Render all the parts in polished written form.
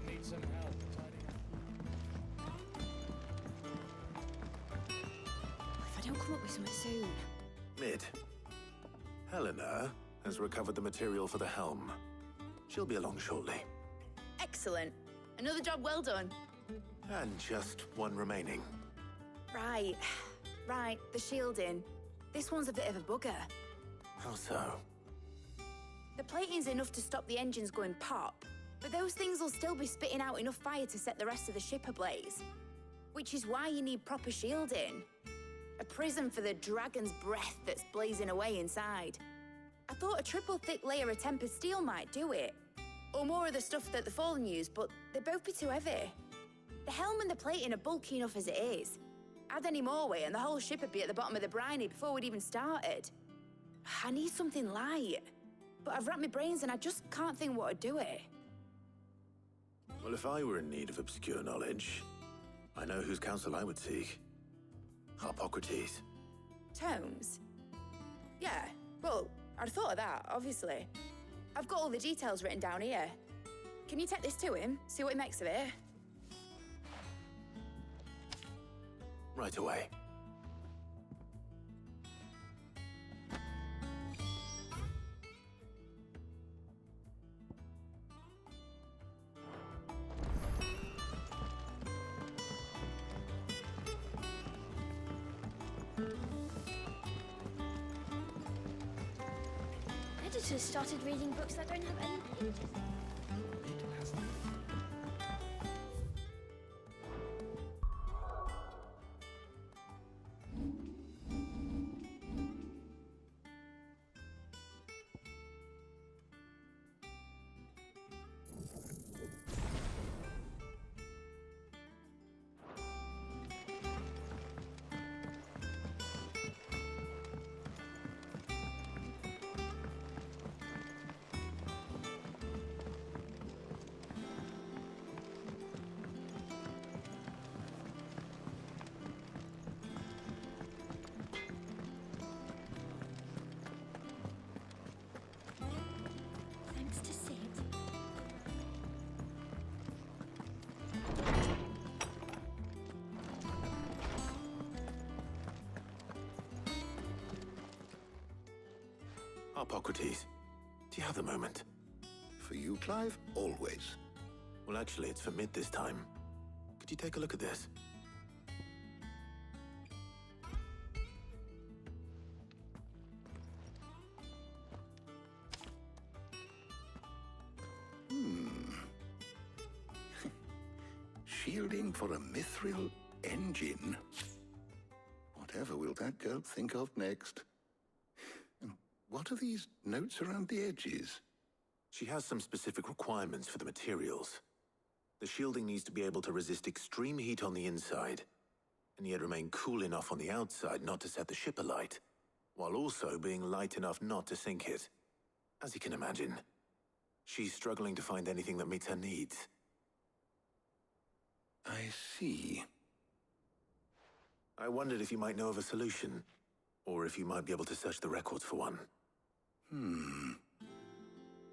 need some help tidying up. If I don't come up with something soon. Mid. Helena has recovered the material for the helm. She'll be along shortly. Excellent. Another job well done. And just one remaining. Right. Right, the shielding. This one's a bit of a bugger. How so? The plating's enough to stop the engines going pop, but those things will still be spitting out enough fire to set the rest of the ship ablaze. Which is why you need proper shielding. A prison for the dragon's breath that's blazing away inside. I thought a triple thick layer of tempered steel might do it. Or more of the stuff that the Fallen use, but they'd both be too heavy. The helm and the plating are bulky enough as it is. Add any more weight and the whole ship would be at the bottom of the briny before we'd even started. I need something light. But I've racked my brains and I just can't think what would do it. Well, if I were in need of obscure knowledge, I know whose counsel I would seek. Harpocrates. Tomes? Yeah, well, I'd thought of that, obviously. I've got all the details written down here. Can you take this to him, see what he makes of it? Right away. Editors started reading books that don't have any pages. Thanks to Sid. Harpocrates, do you have the moment? For you, Clive, always. Well, actually, it's for Mid this time. Could you take a look at this? Shielding for a mithril engine? Whatever will that girl think of next? And what are these notes around the edges? She has some specific requirements for the materials. The shielding needs to be able to resist extreme heat on the inside, and yet remain cool enough on the outside not to set the ship alight, while also being light enough not to sink it. As you can imagine, she's struggling to find anything that meets her needs. I see. I wondered if you might know of a solution, or if you might be able to search the records for one.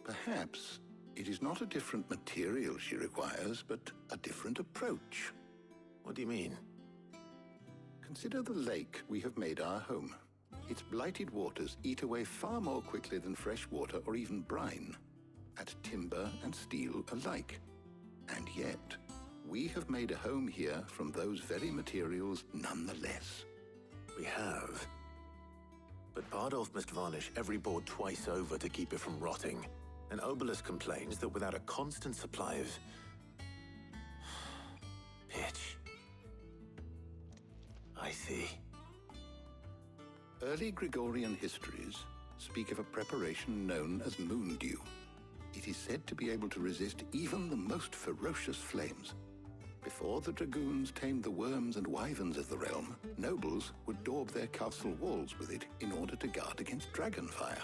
Perhaps it is not a different material she requires, but a different approach. What do you mean? Consider the lake we have made our home. Its blighted waters eat away far more quickly than fresh water or even brine, at timber and steel alike. And yet, we have made a home here from those very materials nonetheless. We have. But Bardolph must varnish every board twice over to keep it from rotting. And Obelus complains that without a constant supply of pitch. I see. Early Gregorian histories speak of a preparation known as moon dew. It is said to be able to resist even the most ferocious flames. Before the dragoons tamed the worms and wyverns of the realm, nobles would daub their castle walls with it in order to guard against dragon fire.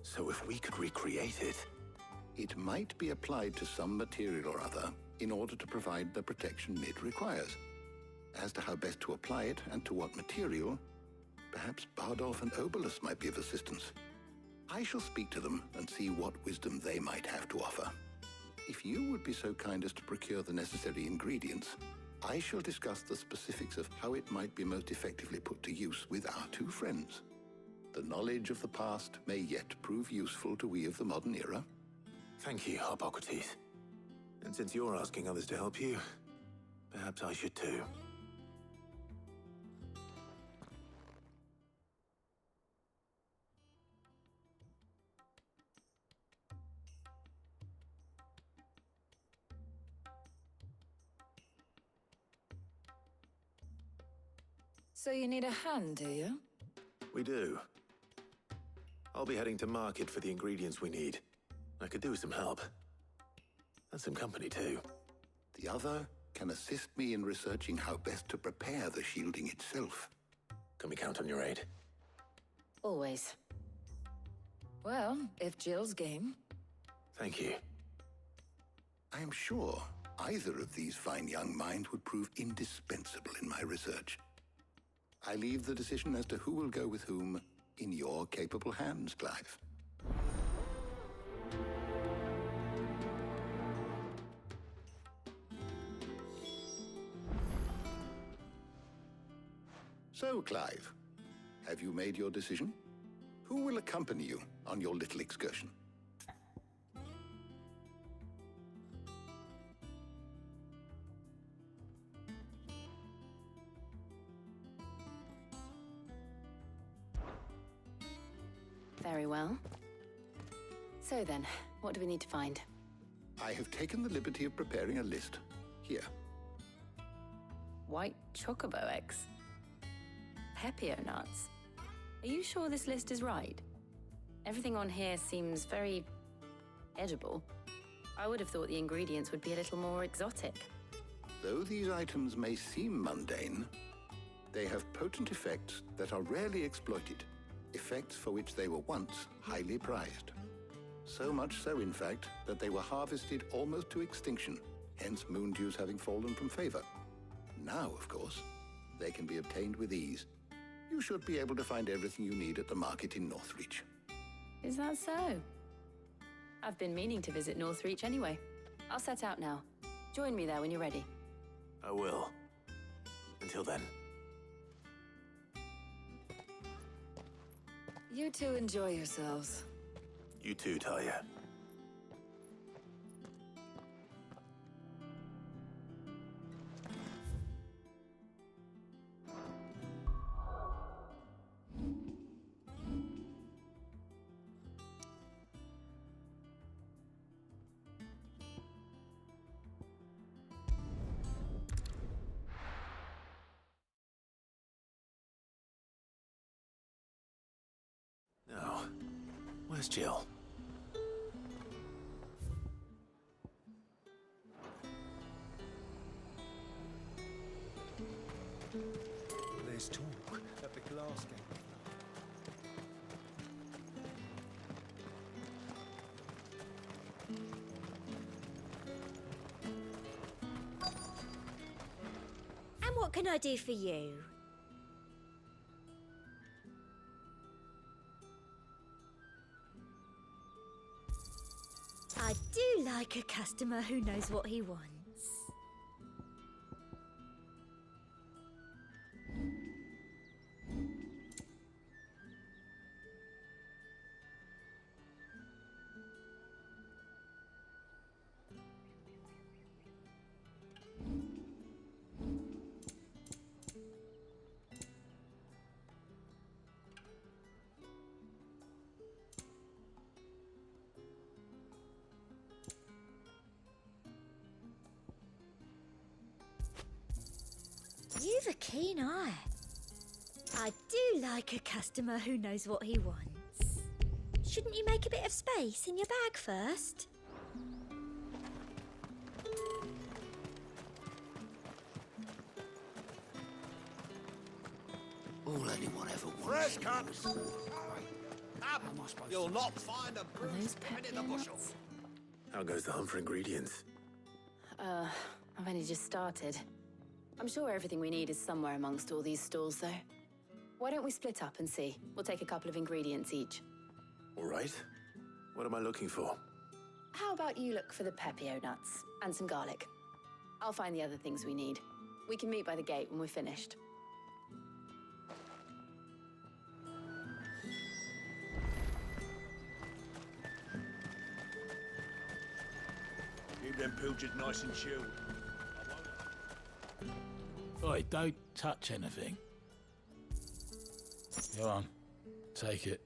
So if we could recreate it... It might be applied to some material or other in order to provide the protection Mid requires. As to how best to apply it and to what material, perhaps Bardolph and Obelus might be of assistance. I shall speak to them and see what wisdom they might have to offer. if you would be so kind as to procure the necessary ingredients, I shall discuss the specifics of how it might be most effectively put to use with our two friends. The knowledge of the past may yet prove useful to we of the modern era. Thank you, Hippocrates. And since you're asking others to help you, perhaps I should too. So you need a hand, do you? We do. I'll be heading to market for the ingredients we need. I could do with some help. And some company, too. The other can assist me in researching how best to prepare the shielding itself. Can we count on your aid? Always. Well, if Jill's game. Thank you. I am sure either of these fine young minds would prove indispensable in my research. I leave the decision as to who will go with whom in your capable hands, Clive. So, Clive, have you made your decision? Who will accompany you on your little excursion? Very well. So then, what do we need to find? I have taken the liberty of preparing a list. Here. White chocobo eggs. Pepio nuts. Are you sure this list is right? Everything on here seems very edible. I would have thought the ingredients would be a little more exotic. Though these items may seem mundane, they have potent effects that are rarely exploited, effects for which they were once highly prized. So much so, in fact, that they were harvested almost to extinction, hence moon dews having fallen from favor. Now, of course, they can be obtained with ease. You should be able to find everything you need at the market in Northreach. Is that so? I've been meaning to visit Northreach anyway. I'll set out now. Join me there when you're ready. I will. Until then. You two enjoy yourselves. You too, Talia. Now, where's Jill? There's talk at the glass gate. And what can I do for you? I do like a customer who knows what he wants. You've a keen eye. I do like a customer who knows what he wants. Shouldn't you make a bit of space in your bag first? All anyone ever wants. Fresh cuts! You'll not find a Are bruised those penny in the pepper bushel. nuts? How goes the hunt for ingredients? I've only just started. I'm sure everything we need is somewhere amongst all these stalls, though. Why don't we split up and see? We'll take a couple of ingredients each. All right. What am I looking for? How about you look for the pepio nuts and some garlic? I'll find the other things we need. We can meet by the gate when we're finished. Keep them pilchards nice and chilled. Oi, don't touch anything. Go on, take it.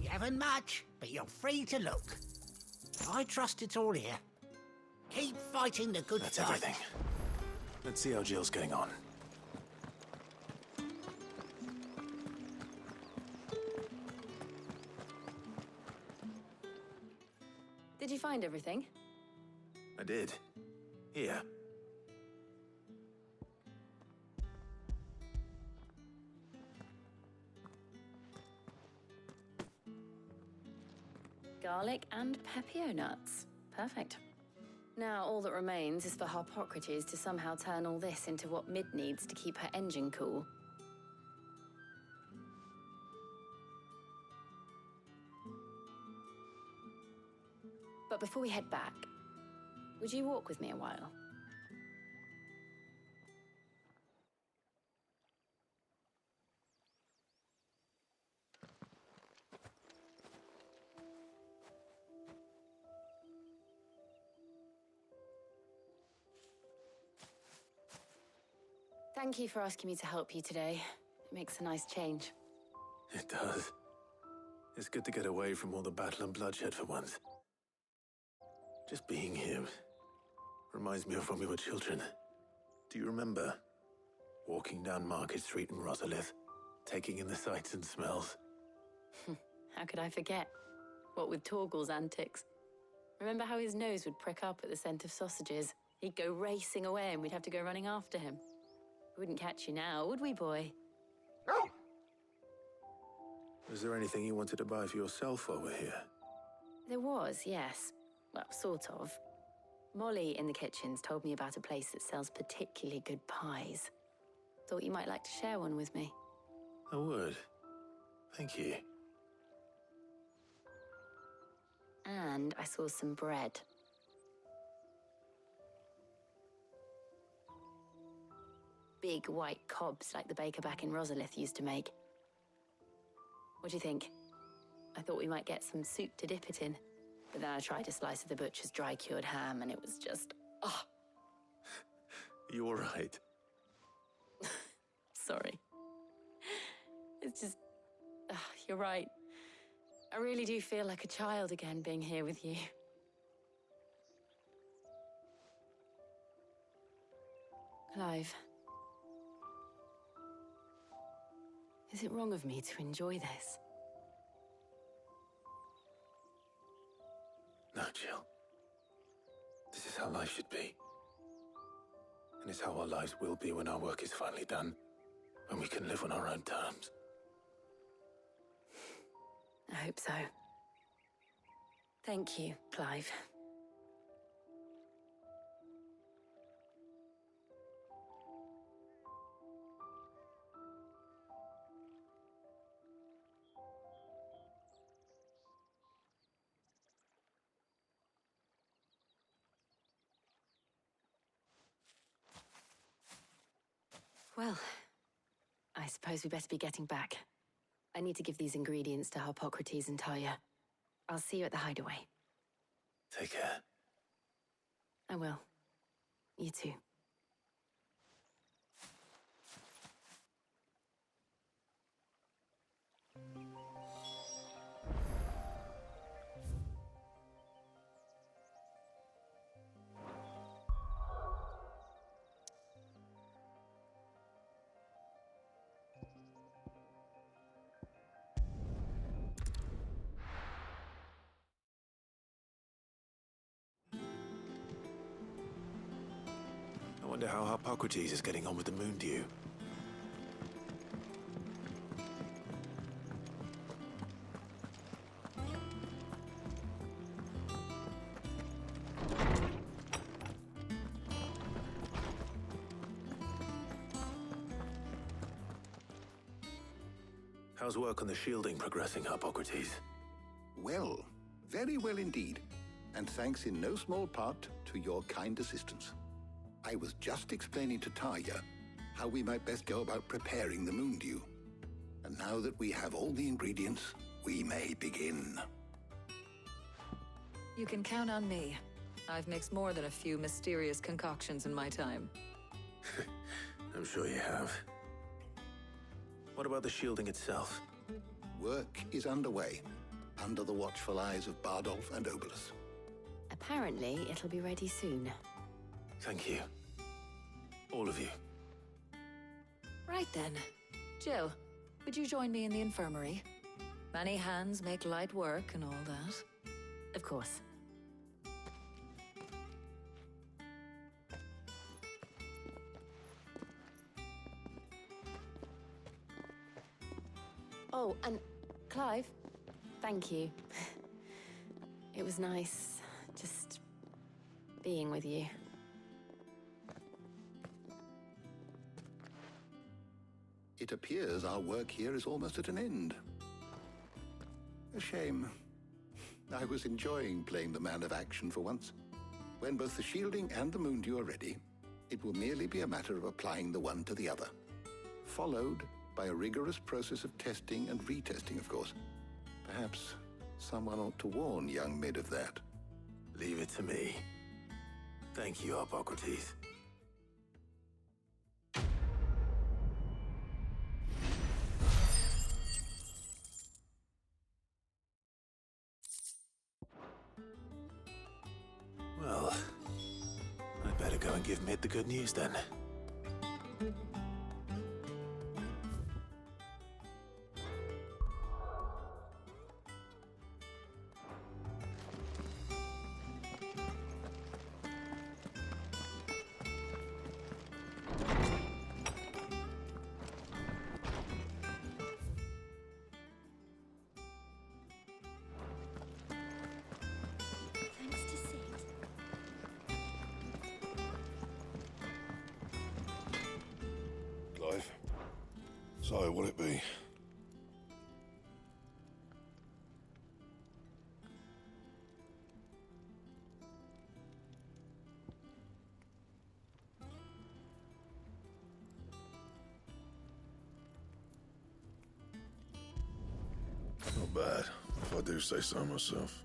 You haven't much, but you're free to look. I trust it's all here. Keep fighting the good That's fight. everything. Let's see how Jill's getting on. Did you find everything? I did. Here. Garlic and pepio nuts. Perfect. Now all that remains is for Harpocrates to somehow turn all this into what Mid needs to keep her engine cool. But before we head back, would you walk with me a while? Thank you for asking me to help you today. It makes a nice change. It does. It's good to get away from all the battle and bloodshed for once. Just being here reminds me of when we were children. Do you remember? Walking down Market Street in Rosalith, taking in the sights and smells. How could I forget? What with Torgal's antics. Remember how his nose would prick up at the scent of sausages? He'd go racing away and we'd have to go running after him. We wouldn't catch you now, would we, boy? Was there anything you wanted to buy for yourself while we're here? There was, yes. Well, sort of. Molly in the kitchens told me about a place that sells particularly good pies. Thought you might like to share one with me. I would. Thank you. And I saw some bread. Big white cobs like the baker back in Rosalith used to make. What do you think? I thought we might get some soup to dip it in. But then I tried a slice of the butcher's dry-cured ham and it was just... oh, You all right? sorry. It's just... you're right. I really do feel like a child again being here with you. Clive. Is it wrong of me to enjoy this? No, Jill. This is how life should be. And it's how our lives will be when our work is finally done. When we can live on our own terms. I hope so. Thank you, Clive. Well, I suppose we better be getting back. I need to give these ingredients to Harpocrates and Talia. I'll see you at the hideaway. Take care. I will. You too. I wonder how Harpocrates is getting on with the moon dew. How's work on the shielding progressing, Hippocrates? Well, very well indeed. And thanks in no small part to your kind assistance. I was just explaining to Tarja how we might best go about preparing the moon dew. And now that we have all the ingredients, we may begin. You can count on me. I've mixed more than a few mysterious concoctions in my time. I'm sure you have. What about the shielding itself? Work is underway, under the watchful eyes of Bardolph and Obolus. Apparently, it'll be ready soon. Thank you. All of you. Right then. Jill, would you join me in the infirmary? Many hands make light work and all that. Of course. Oh, and Clive, thank you. It was nice just being with you. It appears our work here is almost at an end. A shame. I was enjoying playing the man of action for once. When both the shielding and the moon dew are ready, it will merely be a matter of applying the one to the other. Followed by a rigorous process of testing and retesting, of course. Perhaps someone ought to warn young Mid of that. Leave it to me. Thank you, Hippocrates. Well, I'd better go and give Mid the good news then. Thanks to Sid. Clive. So, what'll it be? Not bad, if I do say so myself.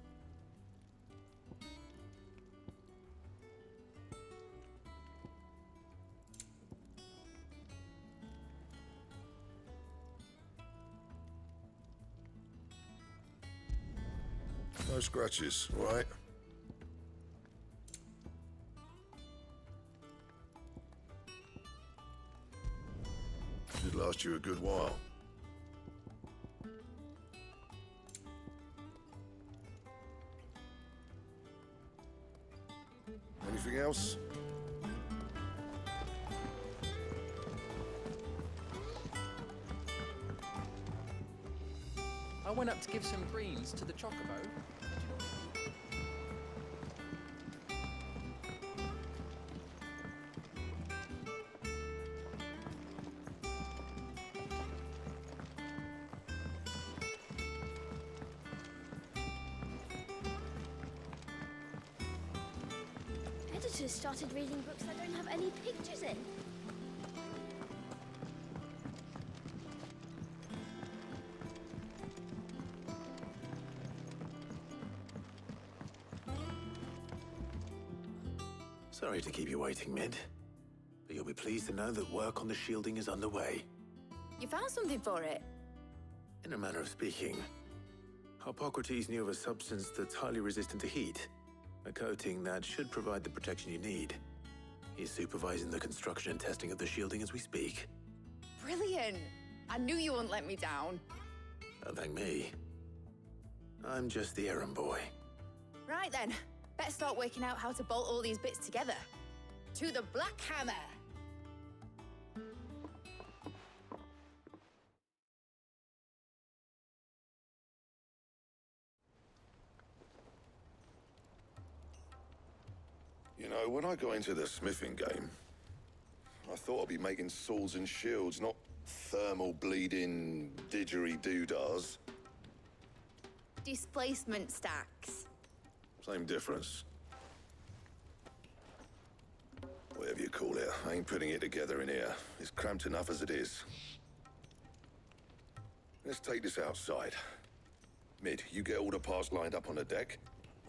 No scratches, right? Should last you a good while. Anything else? I went up to give some greens to the chocobo. Editors started reading books that don't have any pictures in. Sorry to keep you waiting, Mid. But you'll be pleased to know that work on the shielding is underway. You found something for it? In a manner of speaking, Hippocrates knew of a substance that's highly resistant to heat. A coating that should provide the protection you need. He's supervising the construction and testing of the shielding as we speak. Brilliant! I knew you wouldn't let me down. Don't thank me. I'm just the errand boy. Right then, better start working out how to bolt all these bits together. To the Black Hammer! You know, when I got into the smithing game, I thought I'd be making swords and shields, not thermal bleeding didgeridoo-dahs. Displacement stacks. Same difference. Whatever you call it, I ain't putting it together in here. It's cramped enough as it is. Let's take this outside. Mid, you get all the parts lined up on the deck.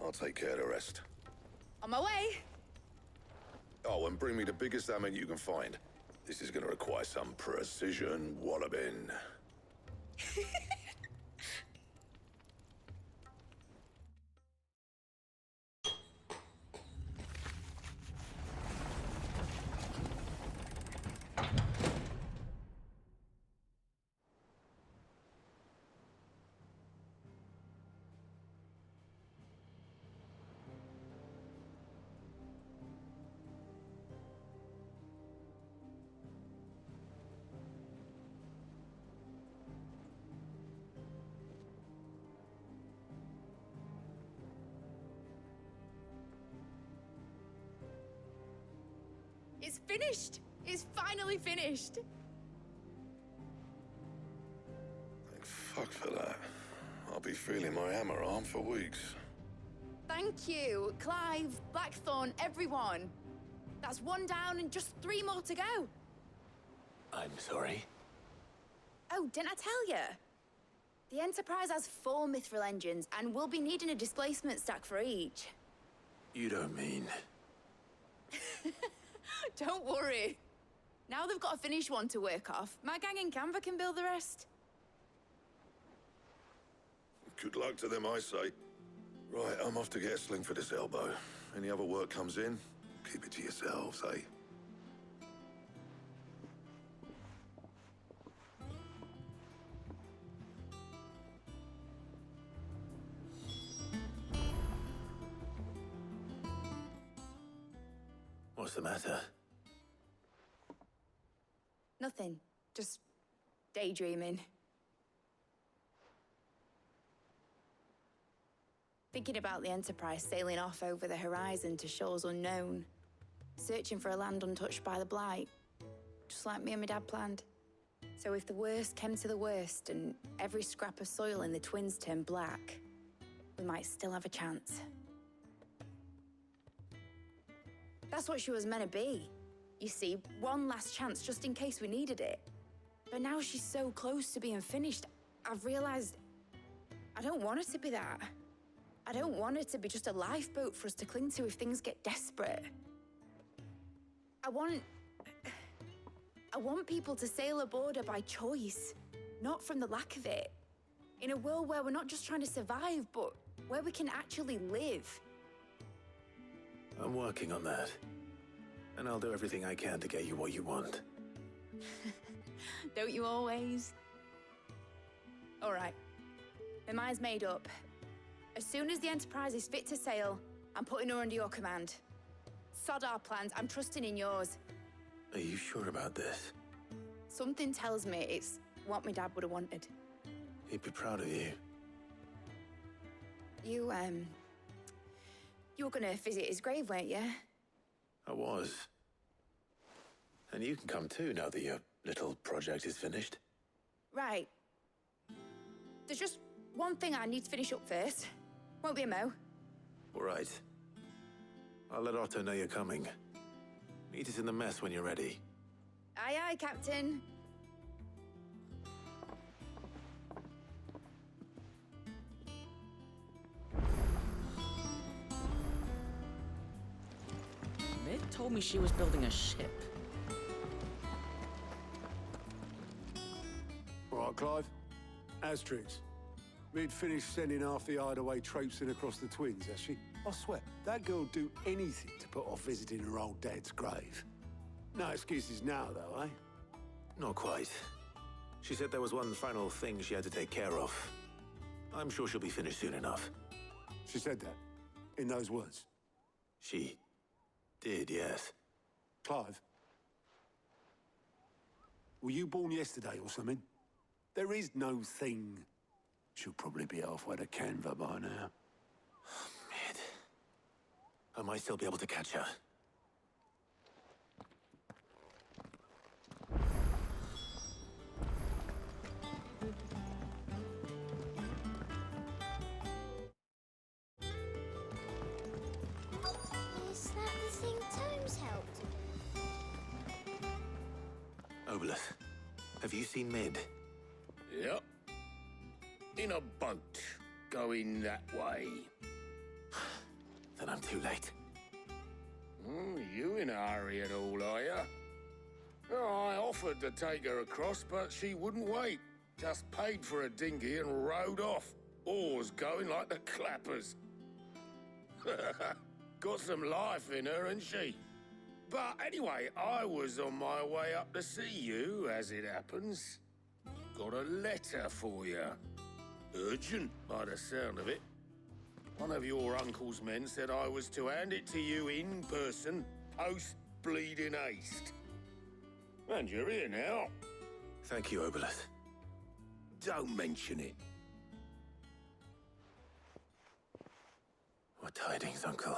I'll take care of the rest. On my way. Oh, and bring me the biggest hammer you can find. This is gonna require some precision walloping. It's finished. It's finally finished. Thank fuck for that. I'll be feeling my hammer arm for weeks. Thank you, Clive, Blackthorn, everyone. That's one down and just 3 more to go. I'm sorry. Oh, didn't I tell you? The Enterprise has 4 mithril engines, and we'll be needing a displacement stack for each. You don't mean... Don't worry. Now they've got a finished one to work off. My gang in Canva can build the rest. Good luck to them, I say. Right, I'm off to get a sling for this elbow. Any other work comes in, keep it to yourselves, eh? What's the matter? Nothing. Just daydreaming. Thinking about the Enterprise sailing off over the horizon to shores unknown. Searching for a land untouched by the Blight. Just like me and my dad planned. So if the worst came to the worst and every scrap of soil in the Twins turned black, we might still have a chance. That's what she was meant to be. You see, one last chance just in case we needed it. But now she's so close to being finished, I've realized I don't want her to be that. I don't want her to be just a lifeboat for us to cling to if things get desperate. I want people to sail aboard her by choice, not from the lack of it. In a world where we're not just trying to survive, but where we can actually live. I'm working on that. And I'll do everything I can to get you what you want. Don't you always? All right. My mind's made up. As soon as the Enterprise is fit to sail, I'm putting her under your command. Sod our plans, I'm trusting in yours. Are you sure about this? Something tells me it's what my dad would have wanted. He'd be proud of you. You were gonna visit his grave, weren't you? I was. And you can come too now that your little project is finished. Right. There's just one thing I need to finish up first. Won't be a mo. All right. I'll let Otto know you're coming. Meet us in the mess when you're ready. Aye, aye, Captain. Mid told me she was building a ship. All right, Clive. Asterix. Mid finished sending half the hideaway traipsing across the Twins, has she? I swear, that girl'd do anything to put off visiting her old dad's grave. No excuses now, though, eh? Not quite. She said there was one final thing she had to take care of. I'm sure she'll be finished soon enough. She said that? In those words? She did, yes. Clive? Were you born yesterday or something? There is no thing. She'll probably be halfway to Canva by now. Mid. I might still be able to catch her. Obolus, have you seen Mid? Yep. In a boat, going that way. Then I'm too late. You in a hurry at all, are you? Oh, I offered to take her across, but she wouldn't wait. Just paid for a dinghy and rowed off. Oars going like the clappers. Got some life in her, ain't she? But anyway, I was on my way up to see you, as it happens. Got a letter for you. Urgent, by the sound of it. One of your uncle's men said I was to hand it to you in person, post-bleeding haste. And you're here now. Thank you, Obolus. Don't mention it. What tidings, Uncle?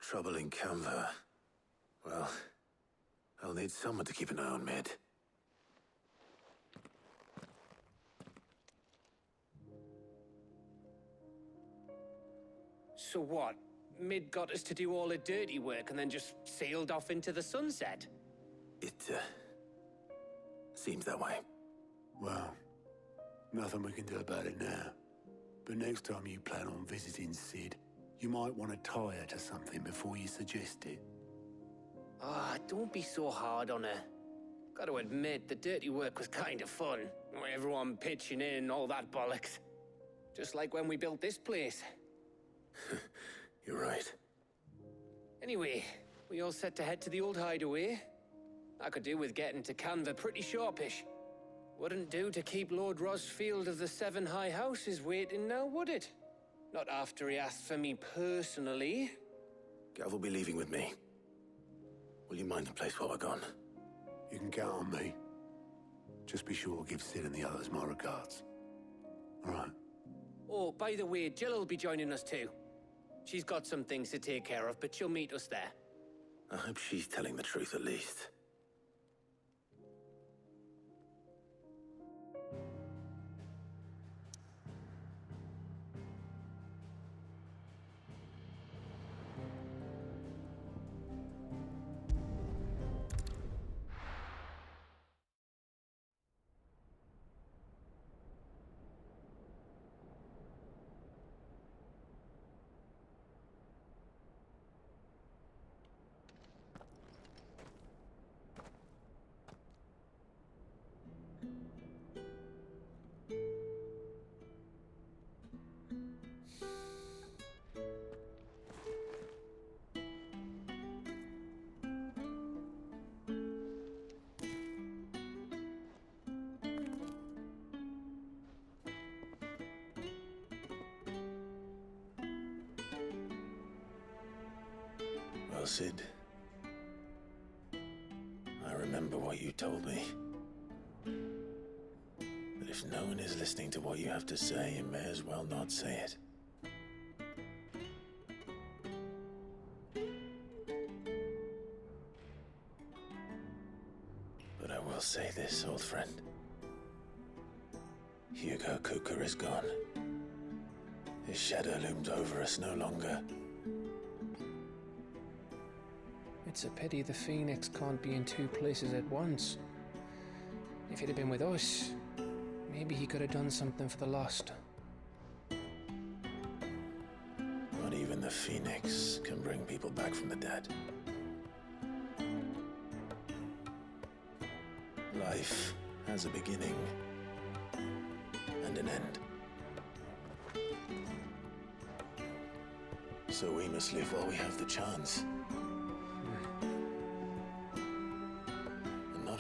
Trouble in Canva. Well, I'll need someone to keep an eye on Mid. So what? Mid got us to do all the dirty work and then just sailed off into the sunset? It, seems that way. Well, nothing we can do about it now. But next time you plan on visiting Sid, you might want to tie her to something before you suggest it. Ah, don't be so hard on her. Gotta admit, the dirty work was kind of fun. Everyone pitching in and all that bollocks. Just like when we built this place. You're right. Anyway, we all set to head to the old hideaway. I could do with getting to Canva pretty sharpish. Wouldn't do to keep Lord Rosfield of the Seven High Houses waiting now, would it? Not after he asked for me personally. Gav will be leaving with me. Will you mind the place while we're gone? You can count on me. Just be sure to give Sid and the others my regards. All right. Oh, by the way, Jill will be joining us too. She's got some things to take care of, but she'll meet us there. I hope she's telling the truth at least. Well, Sid, I remember what you told me. That if no one is listening to what you have to say, you may as well not say it. But I will say this, old friend. Hugo Kuka is gone. His shadow looms over us no longer. It's a pity the Phoenix can't be in two places at once. If he'd have been with us, maybe he could have done something for the lost. Not even the Phoenix can bring people back from the dead. Life has a beginning and an end. So we must live while we have the chance.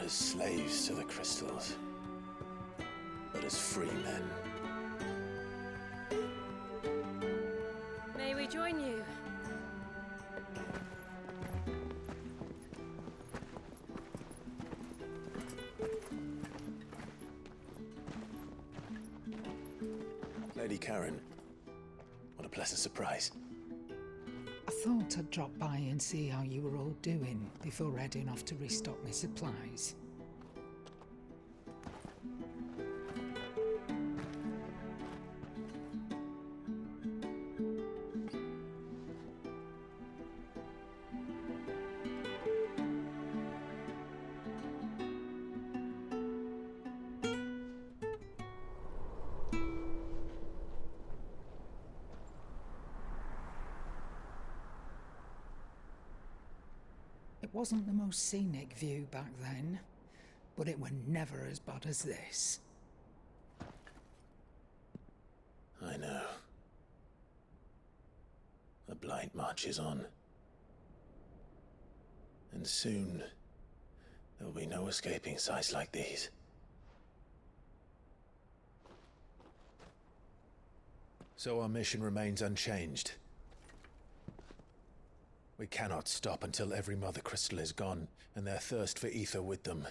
as slaves to the crystals, but as free men. May we join you? Lady Karen, what a pleasant surprise. I thought I'd drop by and see how you were all doing before heading off to restock my supplies. It wasn't the most scenic view back then, but it were never as bad as this. I know. The Blight marches on. And soon, there'll be no escaping sights like these. So our mission remains unchanged. We cannot stop until every Mother Crystal is gone, and their thirst for ether with them.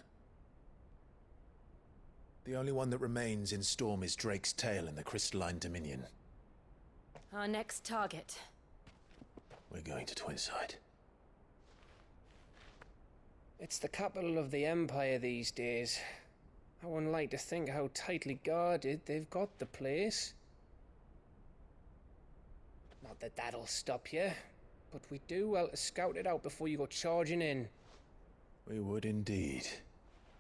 The only one that remains in Storm is Drake's Tail in the Crystalline Dominion. Our next target. We're going to Twinside. It's the capital of the Empire these days. I wouldn't like to think how tightly guarded they've got the place. Not that that'll stop you, but we do well to scout it out before you go charging in. We would indeed.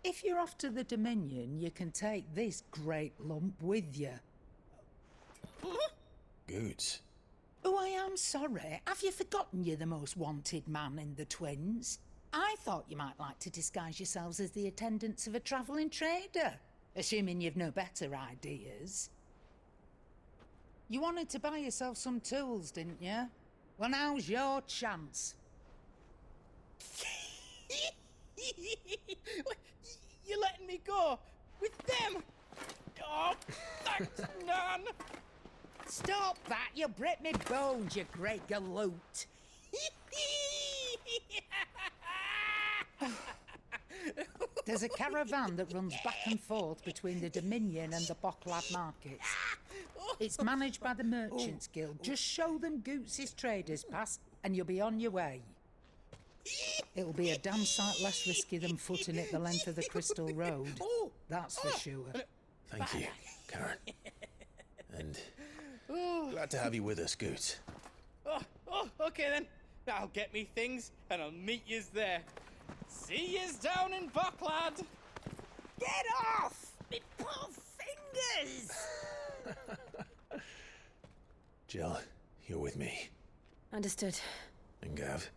If you're off to the Dominion, you can take this great lump with you. Goods. Oh, I am sorry. Have you forgotten you're the most wanted man in the Twins? I thought you might like to disguise yourselves as the attendants of a travelling trader, assuming you've no better ideas. You wanted to buy yourself some tools, didn't you? Well, now's your chance. You're letting me go with them? Oh, thanks, Nan. Stop that! You'll break me bones, you great galoot. There's a caravan that runs back and forth between the Dominion and the Bocklad markets. It's managed by the Merchants Guild. Just show them Goots' traders pass and you'll be on your way. It'll be a damn sight less risky than footing it the length of the Crystal Road. That's for sure. Thank you, Karen. And glad to have you with us, Goots. Okay then. I'll get me things and I'll meet yous there. See yous down in Bocklad. Get off! Me poor fingers! Jill, you're with me. Understood. And Gav?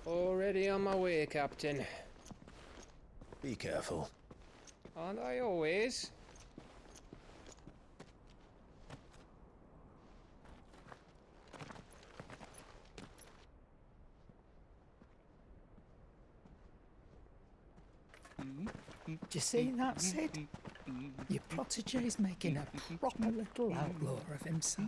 Already on my way, Captain. Be careful. Aren't I always? Do you see that, Sid? Your protege's making a proper little outlaw of himself.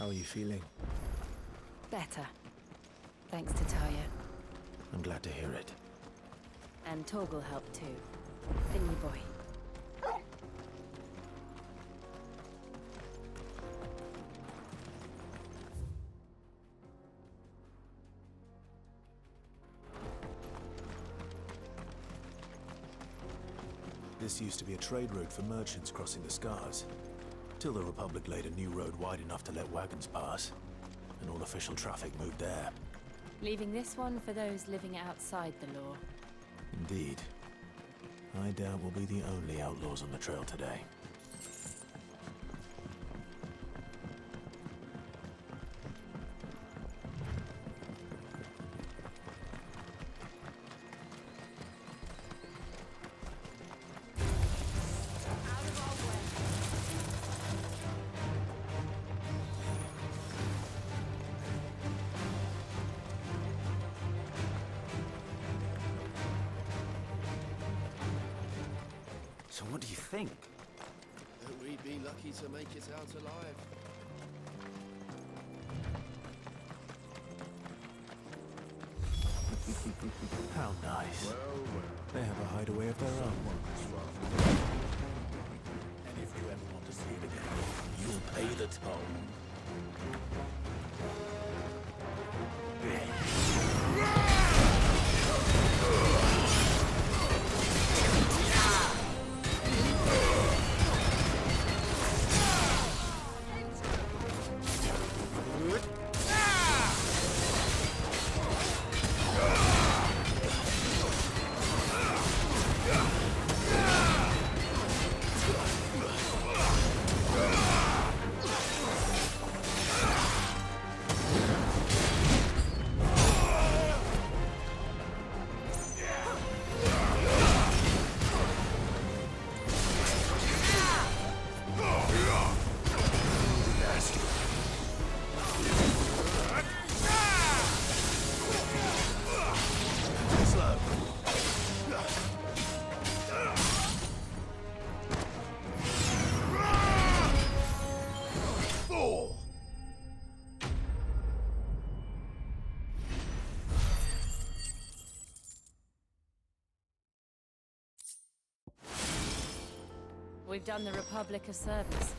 How are you feeling? Better. Thanks to Talia. I'm glad to hear it. And Torgal helped too. Didn't you, boy? This used to be a trade route for merchants crossing the Scars, till the Republic laid a new road wide enough to let wagons pass, and all official traffic moved there. Leaving this one for those living outside the law. Indeed. I doubt we'll be the only outlaws on the trail today. So what do you think? That we'd be lucky to make it out alive. How nice. They have a hideaway of their own. And if you ever want to see it again, you'll pay the toll. We've done the Republic a service.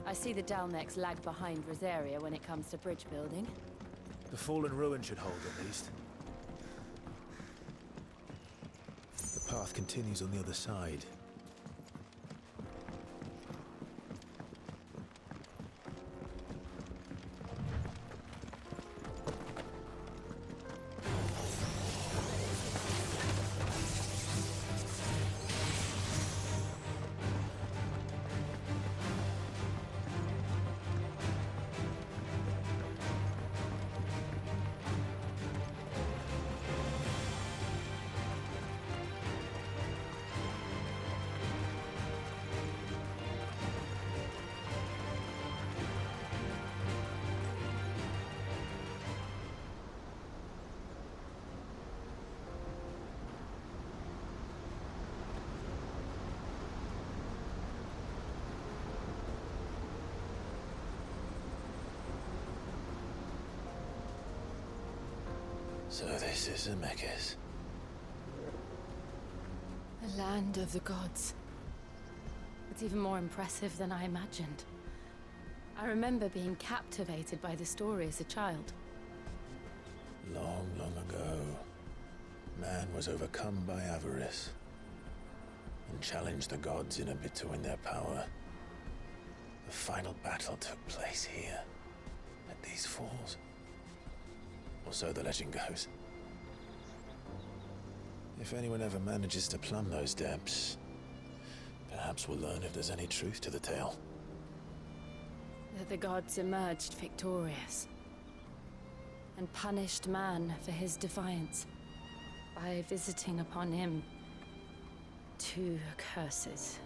I see the Dalnecs lag behind Rosaria when it comes to bridge building. The fallen ruin should hold, at least. The path continues on the other side. So this is Zemeckis. The land of the gods. It's even more impressive than I imagined. I remember being captivated by the story as a child. Long, long ago, man was overcome by avarice and challenged the gods in a bid to win their power. The final battle took place here, at these falls. Or so the legend goes. If anyone ever manages to plumb those depths, perhaps we'll learn if there's any truth to the tale. That the gods emerged victorious and punished man for his defiance by visiting upon him 2 curses.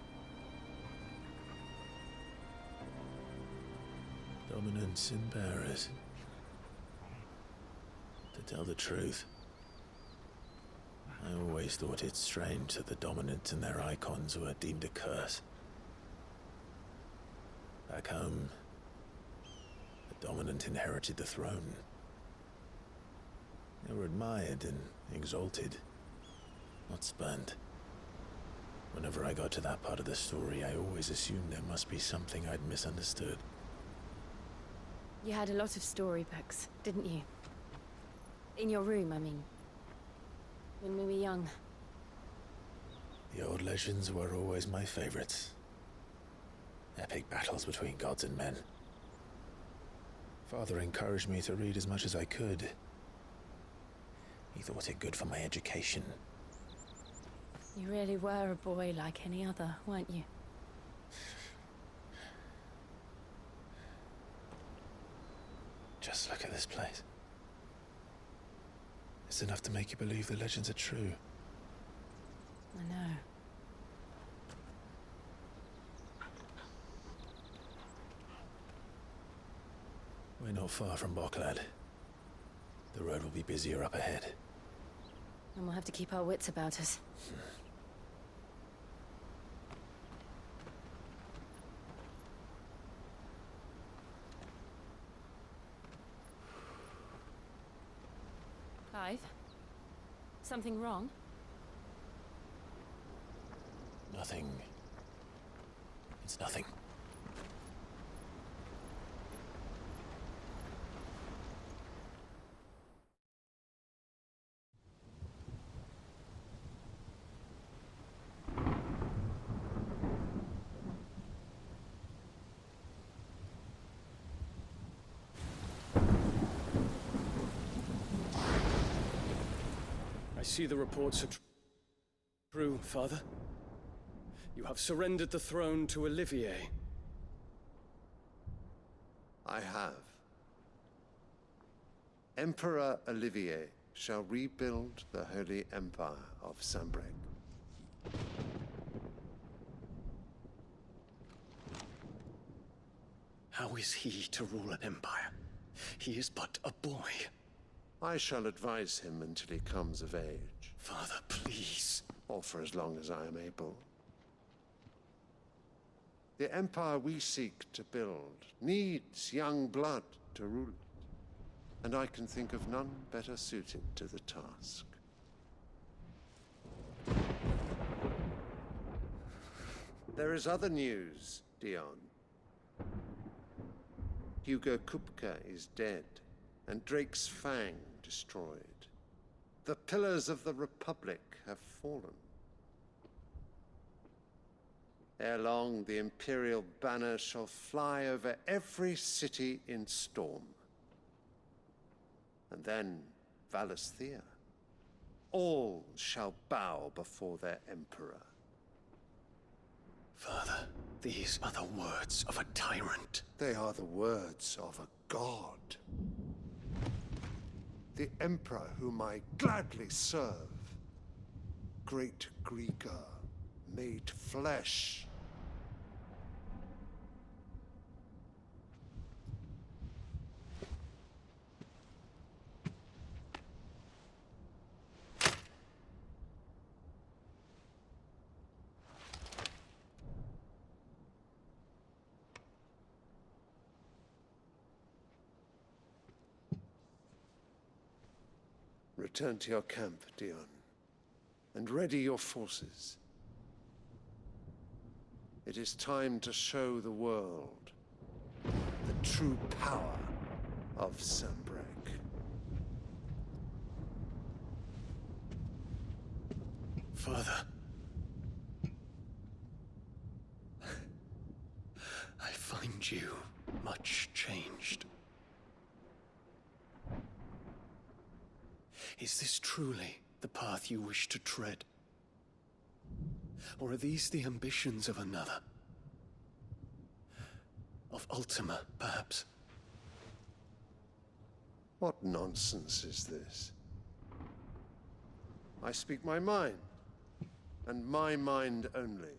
Dominance and bearers. To tell the truth, I always thought it strange that the dominant and their icons were deemed a curse. Back home, the dominant inherited the throne. They were admired and exalted, not spurned. Whenever I got to that part of the story, I always assumed there must be something I'd misunderstood. You had a lot of storybooks, didn't you? In your room, I mean. When we were young. The old legends were always my favorites. Epic battles between gods and men. Father encouraged me to read as much as I could. He thought it good for my education. You really were a boy like any other, weren't you? Just look at this place. It's enough to make you believe the legends are true. I know. We're not far from Boklad. The road will be busier up ahead. And we'll have to keep our wits about us. Clive? Something wrong? Nothing. It's nothing. I see the reports are true, Father. You have surrendered the throne to Olivier. I have. Emperor Olivier shall rebuild the Holy Empire of Sanbreque. How is he to rule an empire? He is but a boy. I shall advise him until he comes of age. Father, please. Or for as long as I am able. The empire we seek to build needs young blood to rule it, and I can think of none better suited to the task. There is other news, Dion. Hugo Kupka is dead, and Drake's Fang destroyed. The pillars of the Republic have fallen. Ere long, the Imperial banner shall fly over every city in Storm. And then Valisthea. All shall bow before their Emperor. Father, these are the words of a tyrant. They are the words of a god. The Emperor whom I gladly serve. Great Greeker, made flesh. Return to your camp, Dion, and ready your forces. It is time to show the world the true power of Sanbreque. Father. I find you much changed. Is this truly the path you wish to tread? Or are these the ambitions of another? Of Ultima, perhaps? What nonsense is this? I speak my mind, and my mind only.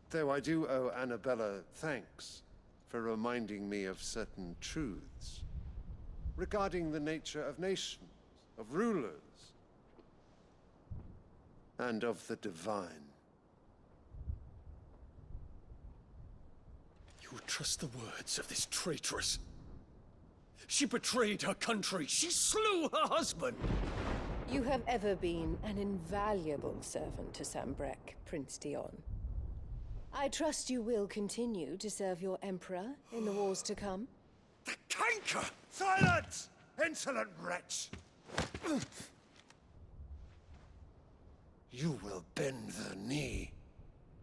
Though I do owe Annabella thanks for reminding me of certain truths. regarding the nature of nations, of rulers, and of the divine. You would trust the words of this traitress? She betrayed her country. She slew her husband. You have ever been an invaluable servant to Sambrek, Prince Dion. I trust you will continue to serve your Emperor in the wars to come. The canker! Silence! Insolent wretch! You will bend the knee.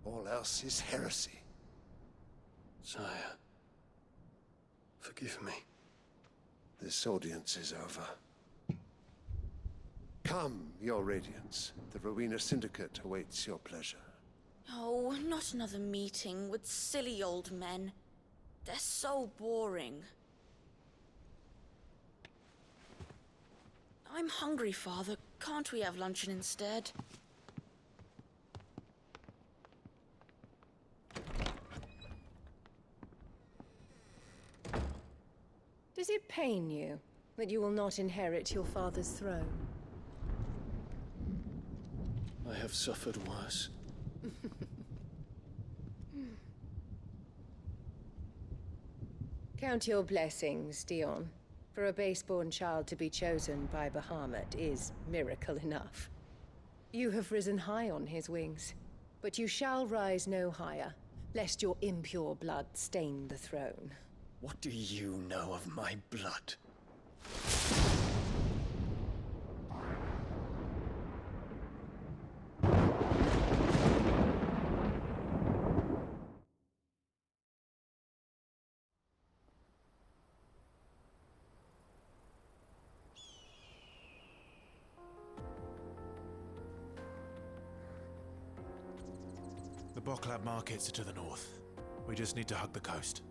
All else is heresy. Sire, forgive me. This audience is over. Come, your Radiance. The Rowena Syndicate awaits your pleasure. Oh, not another meeting with silly old men. They're so boring. I'm hungry, Father. Can't we have luncheon instead? Does it pain you that you will not inherit your father's throne? I have suffered worse. Count your blessings, Dion. For a base-born child to be chosen by Bahamut is miracle enough. You have risen high on his wings, but you shall rise no higher, lest your impure blood stain the throne. What do you know of my blood? The Boklab markets are to the north. We just need to hug the coast.